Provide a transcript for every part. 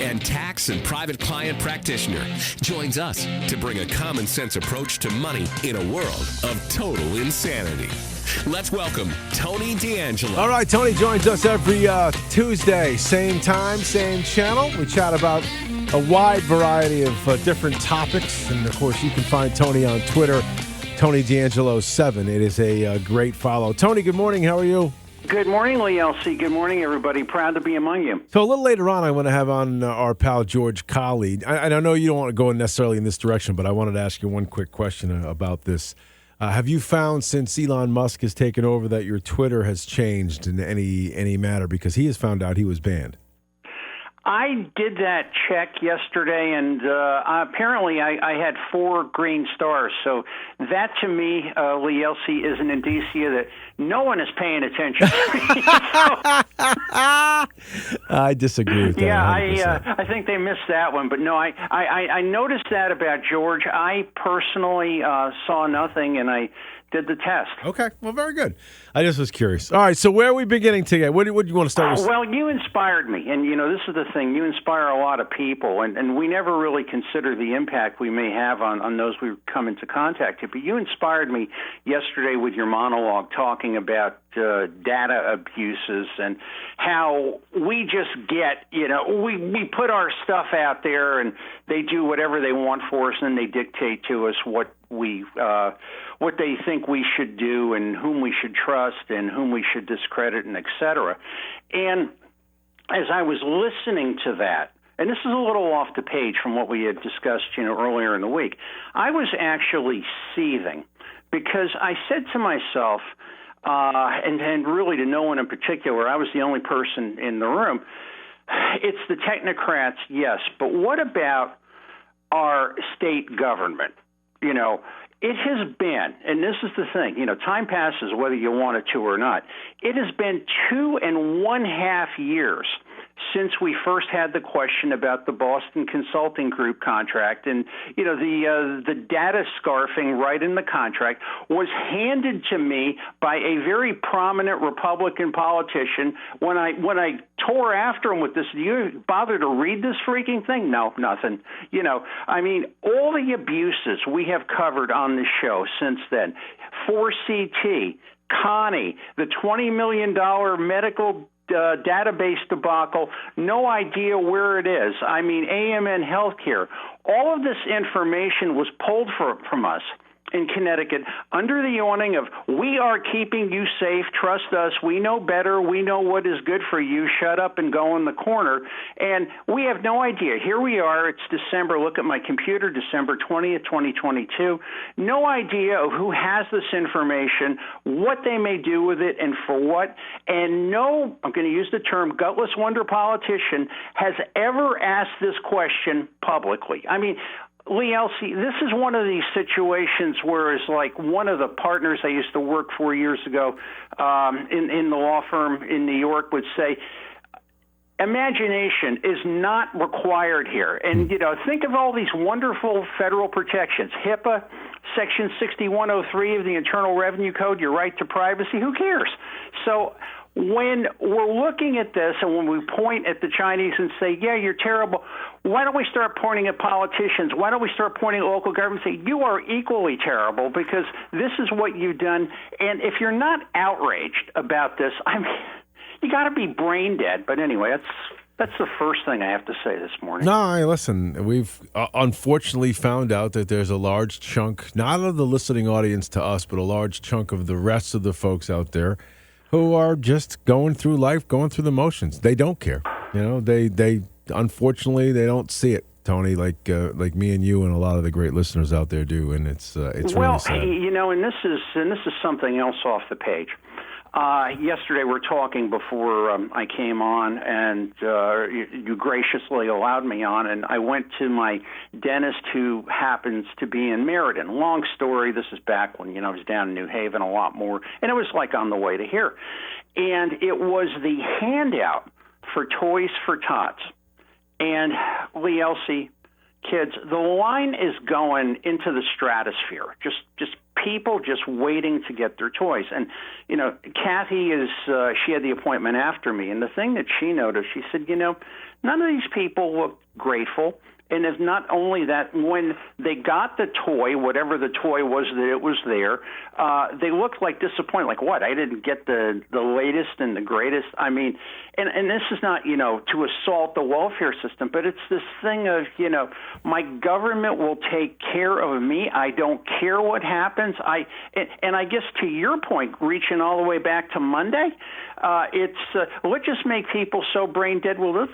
and tax and private client practitioner, joins us to bring a common sense approach to money in a world of total insanity. Let's welcome Tony D'Angelo. All right, Tony joins us every Tuesday, same time, same channel. We chat about a wide variety of different topics. And, of course, you can find Tony on Twitter, Tony D'Angelo7. It is a great follow. Tony, good morning. How are you? Good morning, Lee Elci. Good morning, everybody. Proud to be among you. So a little later on, I want to have on our pal George Colley. I know you don't want to go necessarily in this direction, but I wanted to ask you one quick question about this. Have you found since Elon Musk has taken over that your Twitter has changed in any matter? Because he has found out he was banned. I did that check yesterday, and apparently I had 4 green stars. So that, to me, Lee Elci, is an indicia that no one is paying attention. I disagree with that. Yeah, I think they missed that one. But no, I noticed that about George. I personally saw nothing, and I did the test. Okay, well, very good. I just was curious. All right, so where are we beginning today? What do you want to start with? Well, you inspired me, and this is the thing. You inspire a lot of people, and we never really consider the impact we may have on those we come into contact with. But you inspired me yesterday with your monologue talking about data abuses and how we just get, we put our stuff out there and they do whatever they want for us, and they dictate to us what they think we should do and whom we should trust and whom we should discredit, and et cetera. And as I was listening to that, and this is a little off the page from what we had discussed, earlier in the week, I was actually seething because I said to myself, and really to no one in particular, I was the only person in the room, it's the technocrats, yes, but what about our state government? It has been, and this is the thing, time passes whether you want it to or not. It has been 2.5 years since we first had the question about the Boston Consulting Group contract, and the data scarfing right in the contract was handed to me by a very prominent Republican politician. When I tore after him with this, do you bother to read this freaking thing? No, nothing. All the abuses we have covered on this show since then, 4CT, Connie, the $20 million medical database debacle, no idea where it is. AMN Healthcare. All of this information was pulled from us in Connecticut under the awning of, we are keeping you safe, trust us, we know better, we know what is good for you, shut up and go in the corner. And we have no idea. Here we are, it's December, look at my computer, December 20th, 2022. No idea of who has this information, what they may do with it, and for what. And no, I'm going to use the term gutless wonder politician, has ever asked this question publicly. Lee Elci, this is one of these situations where it's like one of the partners I used to work for years ago in the law firm in New York would say, imagination is not required here. And, think of all these wonderful federal protections. HIPAA, Section 6103 of the Internal Revenue Code, your right to privacy, who cares? So when we're looking at this and when we point at the Chinese and say, yeah, you're terrible, why don't we start pointing at politicians? Why don't we start pointing at local government and say, you are equally terrible because this is what you've done. And if you're not outraged about this, you got to be brain dead. But anyway, that's the first thing I have to say this morning. No, listen, we've unfortunately found out that there's a large chunk, not of the listening audience to us, but a large chunk of the rest of the folks out there who are just going through life, going through the motions. They don't care. They unfortunately, they don't see it, Tony, like me and you and a lot of the great listeners out there do, and it's really sad. And this is something else off the page. Yesterday we're talking before I came on, and you graciously allowed me on, and I went to my dentist who happens to be in Meriden. Long story, this is back when, I was down in New Haven a lot more, and it was like on the way to here. And it was the handout for Toys for Tots. And Lee Elci, kids, the line is going into the stratosphere, just people just waiting to get their toys. And, Kathy she had the appointment after me, and the thing that she noticed, she said, none of these people look grateful. And if not only that, when they got the toy, whatever the toy was that it was there, they looked like disappointed. Like, what? I didn't get the latest and the greatest. I mean, and this is not, to assault the welfare system, but it's this thing of, my government will take care of me. I don't care what happens. And I guess to your point, reaching all the way back to Monday, let's just make people so brain dead. Well,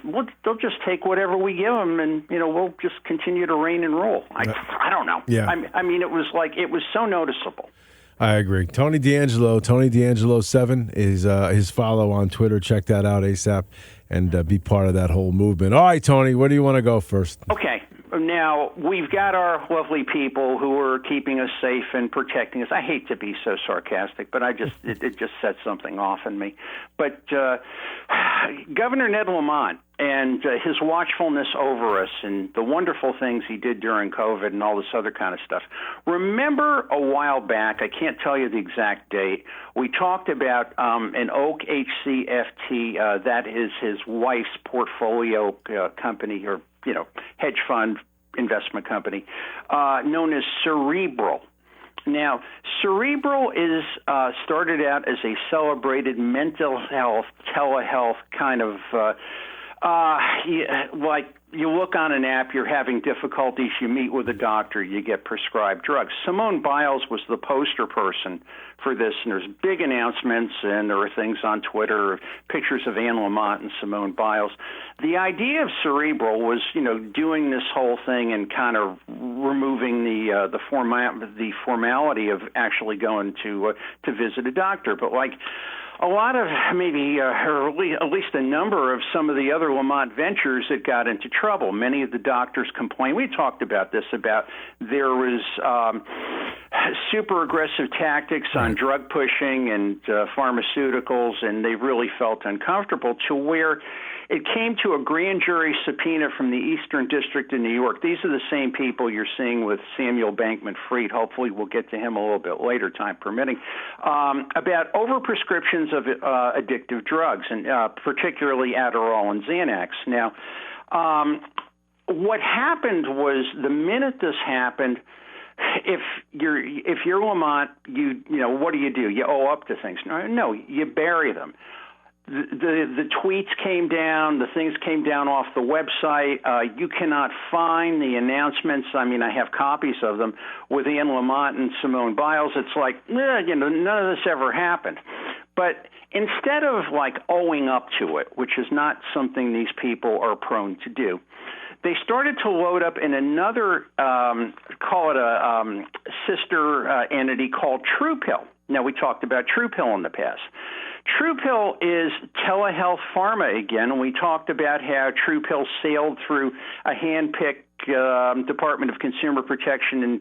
they'll just take whatever we give them, and we'll just continue to reign and rule. I don't know. Yeah. I mean, it was so noticeable. I agree. Tony D'Angelo 7 is his follow on Twitter. Check that out ASAP and be part of that whole movement. All right, Tony, where do you want to go first? Okay. Now, we've got our lovely people who are keeping us safe and protecting us. I hate to be so sarcastic, but it just sets something off in me. But Governor Ned Lamont and his watchfulness over us and the wonderful things he did during COVID and all this other kind of stuff. Remember a while back, I can't tell you the exact date, we talked about an Oak HCFT, that is his wife's portfolio company or hedge fund investment company, known as Cerebral. Now, Cerebral is started out as a celebrated mental health, telehealth kind of, like you look on an app, you're having difficulties, you meet with a doctor, you get prescribed drugs. Simone Biles was the poster person for this, and there's big announcements, and there are things on Twitter, pictures of Anne Lamott and Simone Biles. The idea of Cerebral was, doing this whole thing and kind of removing the formality of actually going to visit a doctor. But like a lot of maybe, or at least a number of some of the other Lamont ventures that got into trouble. Many of the doctors complained. We talked about this, about there was super aggressive tactics on drug pushing and pharmaceuticals, and they really felt uncomfortable to where it came to a grand jury subpoena from the Eastern District of New York. These are the same people you're seeing with Samuel Bankman-Fried. Hopefully we'll get to him a little bit later, time permitting, about overprescriptions of addictive drugs, and particularly Adderall and Xanax. Now, what happened was the minute this happened, if you're Lamont, what do? You owe up to things. No, you bury them. The tweets came down, the things came down off the website. You cannot find the announcements. I mean, I have copies of them with Anne Lamott and Simone Biles. It's like, none of this ever happened. But instead of owing up to it, which is not something these people are prone to do, they started to load up in another, call it a sister entity called TruePill. Now, we talked about TruePill in the past. TruePill is telehealth pharma again, and we talked about how TruePill sailed through a hand-picked Department of Consumer Protection in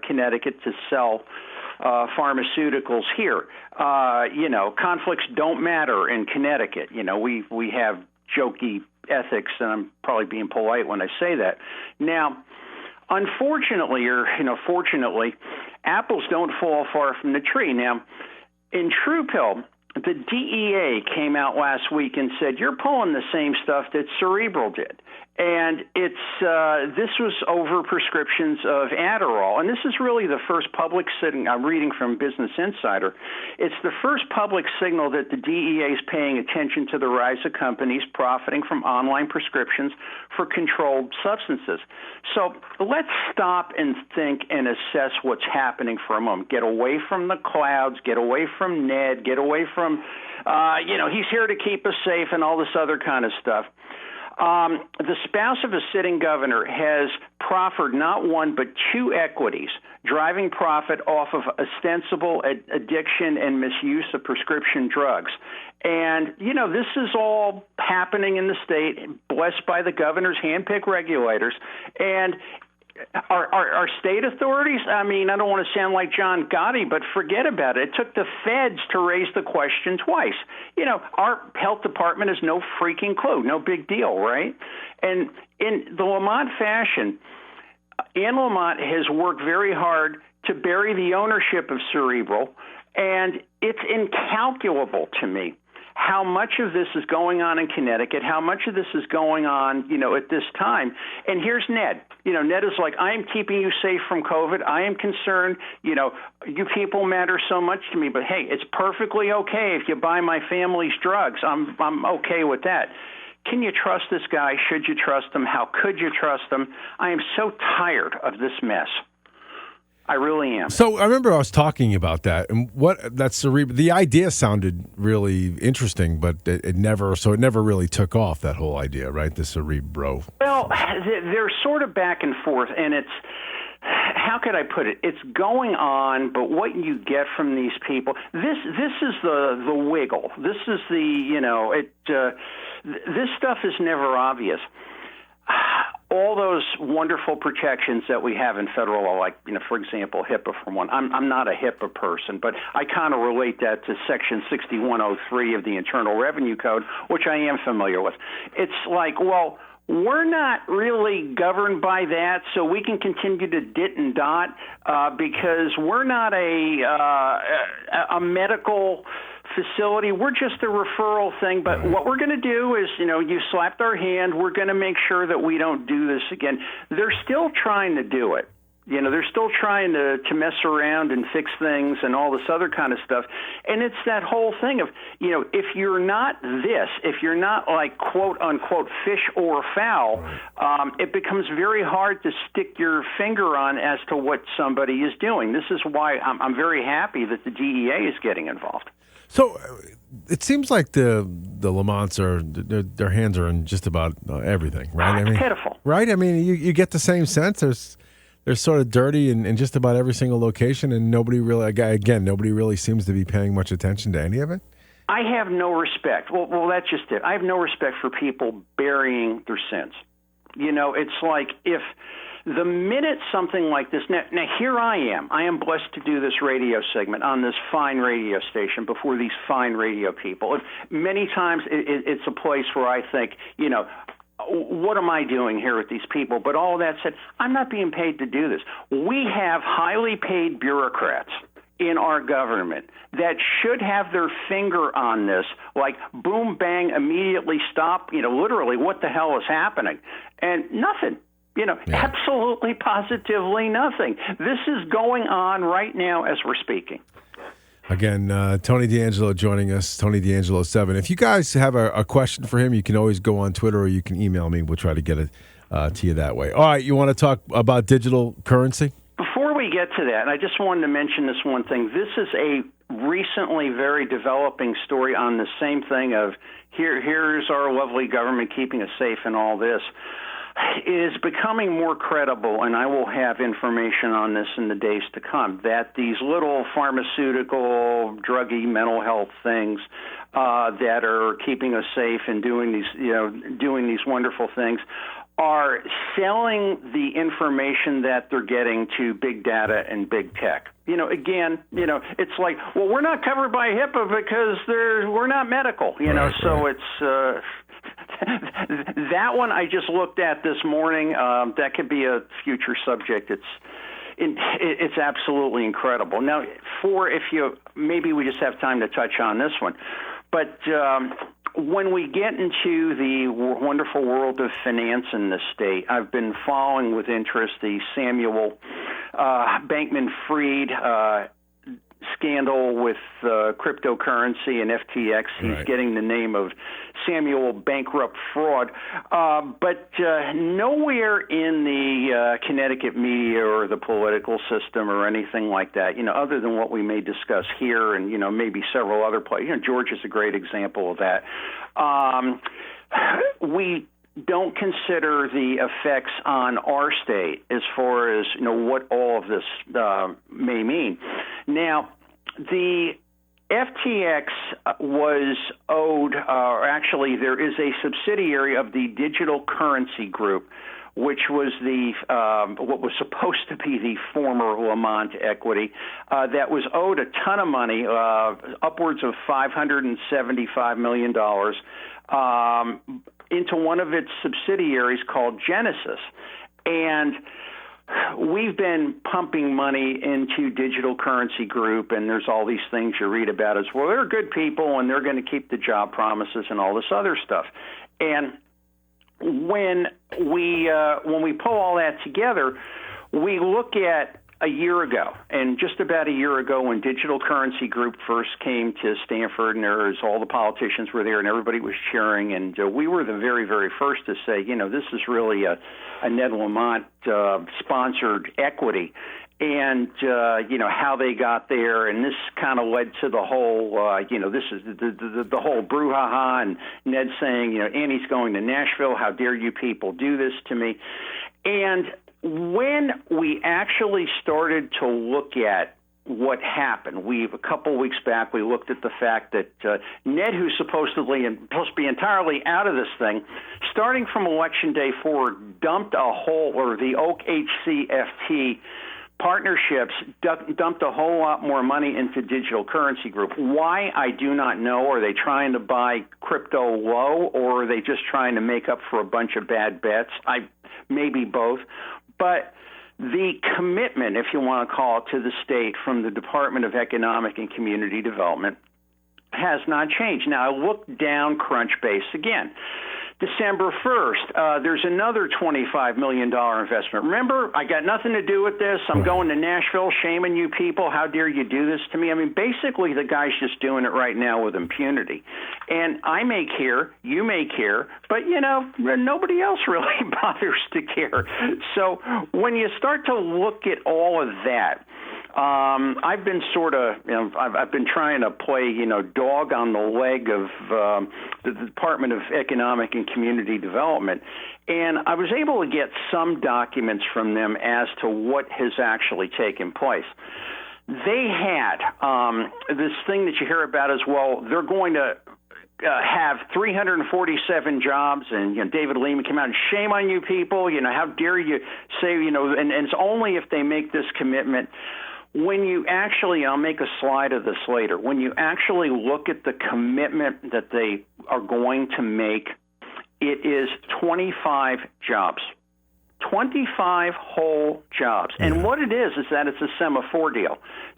Connecticut to sell pharmaceuticals here. Conflicts don't matter in Connecticut. We have jokey ethics, and I'm probably being polite when I say that. Now, unfortunately, or fortunately, apples don't fall far from the tree. Now, in TruePill, the DEA came out last week and said, you're pulling the same stuff that Cerebral did. And this was over prescriptions of Adderall. And this is really the first public signal. I'm reading from Business Insider. It's the first public signal that the DEA is paying attention to the rise of companies profiting from online prescriptions for controlled substances. So let's stop and think and assess what's happening for a moment. Get away from the clouds, get away from Ned, get away from, he's here to keep us safe and all this other kind of stuff. The spouse of a sitting governor has proffered not one but two equities, driving profit off of ostensible addiction and misuse of prescription drugs. And, this is all happening in the state, blessed by the governor's handpicked regulators. And our state authorities, I mean, I don't want to sound like John Gotti, but forget about it. It took the feds to raise the question twice. Our health department has no freaking clue. No big deal, right? And in the Lamont fashion, Anne Lamott has worked very hard to bury the ownership of Cerebral, and it's incalculable to me how much of this is going on in Connecticut, how much of this is going on, at this time. And here's Ned. Ned is like, I am keeping you safe from COVID. I am concerned. You people matter so much to me. But, hey, it's perfectly okay if you buy my family's drugs. I'm okay with that. Can you trust this guy? Should you trust him? How could you trust him? I am so tired of this mess. I really am. So I remember I was talking about that, and the idea sounded really interesting, but it never really took off, that whole idea, right? The Cerebro. Well, they're sort of back and forth, and it's, how could I put it? It's going on, but what you get from these people, this is the wiggle. This is this stuff is never obvious. All those wonderful protections that we have in federal law, like, for example, HIPAA for one. I'm not a HIPAA person, but I kind of relate that to Section 6103 of the Internal Revenue Code, which I am familiar with. It's like, well, we're not really governed by that, so we can continue to dit and dot because we're not a medical facility. We're just a referral thing, but what we're going to do is, you slapped our hand. We're going to make sure that we don't do this again. They're still trying to do it. They're still trying to mess around and fix things and all this other kind of stuff. And it's that whole thing of, if you're not this, if you're not like, quote unquote, fish or fowl, it becomes very hard to stick your finger on as to what somebody is doing. This is why I'm very happy that the DEA is getting involved. So it seems like the Lamonts their hands are in just about everything, right? Pitiful. Right? You get the same sense. They're sort of dirty in just about every single location, and nobody really seems to be paying much attention to any of it. I have no respect. Well, that's just it. I have no respect for people burying their sins. It's like if the minute something like this, now here I am blessed to do this radio segment on this fine radio station before these fine radio people. Many times it's a place where I think, what am I doing here with these people? But all that said, I'm not being paid to do this. We have highly paid bureaucrats in our government that should have their finger on this, like boom, bang, immediately stop, literally what the hell is happening? And nothing. Absolutely, positively nothing. This is going on right now as we're speaking. Again, Tony D'Angelo joining us, Tony D'Angelo 7. If you guys have a question for him, you can always go on Twitter or you can email me. We'll try to get it to you that way. All right, you want to talk about digital currency? Before we get to that, I just wanted to mention this one thing. This is a recently very developing story on the same thing of here's our lovely government keeping us safe and all this. Is becoming more credible, and I will have information on this in the days to come, that these little pharmaceutical, druggy mental health things that are keeping us safe and doing these wonderful things are selling the information that they're getting to big data and big tech. It's like, well, we're not covered by HIPAA because we're not medical, so it's... That one I just looked at this morning. That could be a future subject. It's absolutely incredible. Now, maybe we just have time to touch on this one, but when we get into the wonderful world of finance in the state, I've been following with interest the Samuel Bankman-Fried scandal with cryptocurrency and FTX. He's getting the name of Samuel Bankrupt Fraud. But nowhere in the Connecticut media or the political system or anything like that, other than what we may discuss here and, maybe several other places. Georgia's a great example of that. We don't consider the effects on our state as far as what all of this may mean. Now, the FTX was owed, or actually there is a subsidiary of the Digital Currency Group, which was what was supposed to be the former Lamont Equity, that was owed a ton of money, upwards of $575 million, into one of its subsidiaries called Genesis. And we've been pumping money into Digital Currency Group, and there's all these things you read about as well. They're good people, and they're going to keep the job promises and all this other stuff. And when we pull all that together, we look at a year ago, and just about a year ago when Digital Currency Group first came to Stanford, and all the politicians were there and everybody was cheering, and we were the very, very first to say, this is really a Ned Lamont sponsored equity. And, how they got there, and this kind of led to the whole, this is the whole brouhaha, and Ned saying, Annie's going to Nashville, how dare you people do this to me? And when we actually started to look at what happened, a couple weeks back, we looked at the fact that Ned, who's supposed to be entirely out of this thing, starting from Election Day forward, dumped the Oak HCFT partnerships dumped a whole lot more money into Digital Currency Group. Why, I do not know. Are they trying to buy crypto low, or are they just trying to make up for a bunch of bad bets? Maybe both. But the commitment, if you want to call it, to the state from the Department of Economic and Community Development has not changed. Now, I look down Crunchbase again. December 1st, there's another $25 million investment. Remember, I got nothing to do with this. I'm going to Nashville, shaming you people. How dare you do this to me? I mean, basically, the guy's just doing it right now with impunity. And I may care, you may care, but, nobody else really bothers to care. So when you start to look at all of that, I've been I've been trying to play, dog on the leg of the Department of Economic and Community Development, and I was able to get some documents from them as to what has actually taken place. They had this thing that you hear about as well. They're going to have 347 jobs, and David Lehman came out and shame on you people. How dare you say, and it's only if they make this commitment. When you actually, I'll make a slide of this later, when you actually look at the commitment that they are going to make, it is 25 jobs. 25 whole jobs. And what it is that it's a semaphore deal.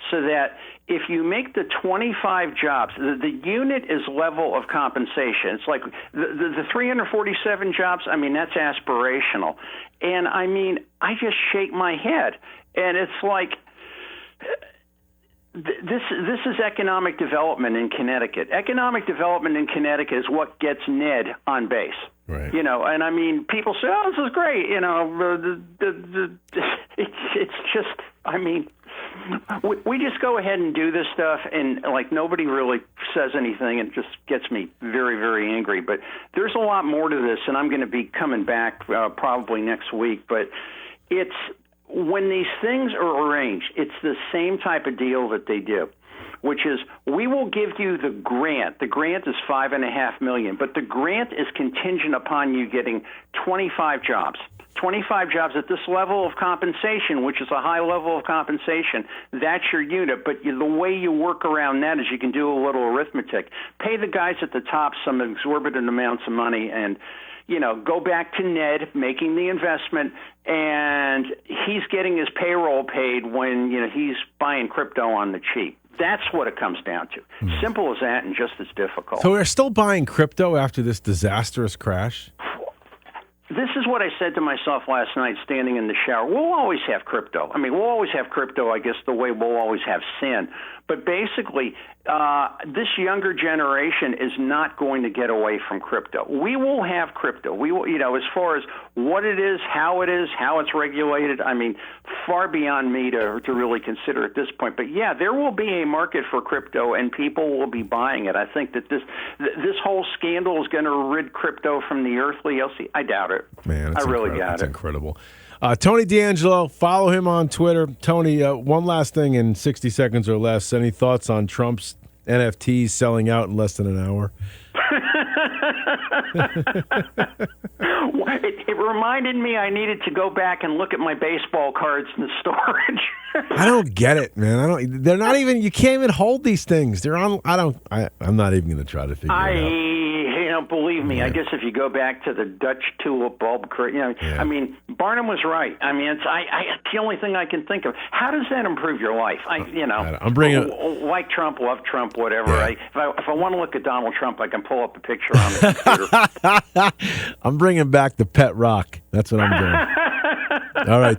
So that if you make the 25 jobs, the unit is level of compensation. It's like the 347 jobs, that's aspirational. And I just shake my head. And it's like, this is economic development in Connecticut. Economic development in Connecticut is what gets Ned on base. Right. And people say, "Oh, this is great." It's just, we just go ahead and do this stuff, and nobody really says anything. It just gets me very, very angry. But there's a lot more to this, and I'm going to be coming back probably next week. But it's. When these things are arranged, it's the same type of deal that they do, which is we will give you the grant. The grant is $5.5 million, but the grant is contingent upon you getting 25 jobs. 25 jobs at this level of compensation, which is a high level of compensation. That's your unit. But the way you work around that is you can do a little arithmetic. Pay the guys at the top some exorbitant amounts of money and go back to Ned making the investment, and he's getting his payroll paid when, he's buying crypto on the cheap. That's what it comes down to. Simple as that and just as difficult. So we're still buying crypto after this disastrous crash? This is what I said to myself last night standing in the shower. We'll always have crypto. We'll always have crypto, I guess, the way we'll always have sin. But basically, this younger generation is not going to get away from crypto. We will have crypto. We will, as far as what it is, how it's regulated, far beyond me to really consider at this point. But yeah, there will be a market for crypto, and people will be buying it. I think that this whole scandal is going to rid crypto from the earth, Lee Elci. I doubt it. Man, I really doubt it. That's incredible. Tony D'Angelo, follow him on Twitter. Tony, one last thing in 60 seconds or less. Any thoughts on Trump's NFTs selling out in less than an hour? It reminded me I needed to go back and look at my baseball cards in the storage. I don't get it, man. They're not even. You can't even hold these things. They're on. I'm not even going to try to figure it out. believe me, I guess if you go back to the Dutch tulip bulb, I mean, Barnum was right. I mean, it's the only thing I can think of. How does that improve your life? I'm bringing like Trump, love Trump, whatever. Yeah. If I want to look at Donald Trump, I can pull up a picture on the computer. I'm bringing back the pet rock. That's what I'm doing. All right.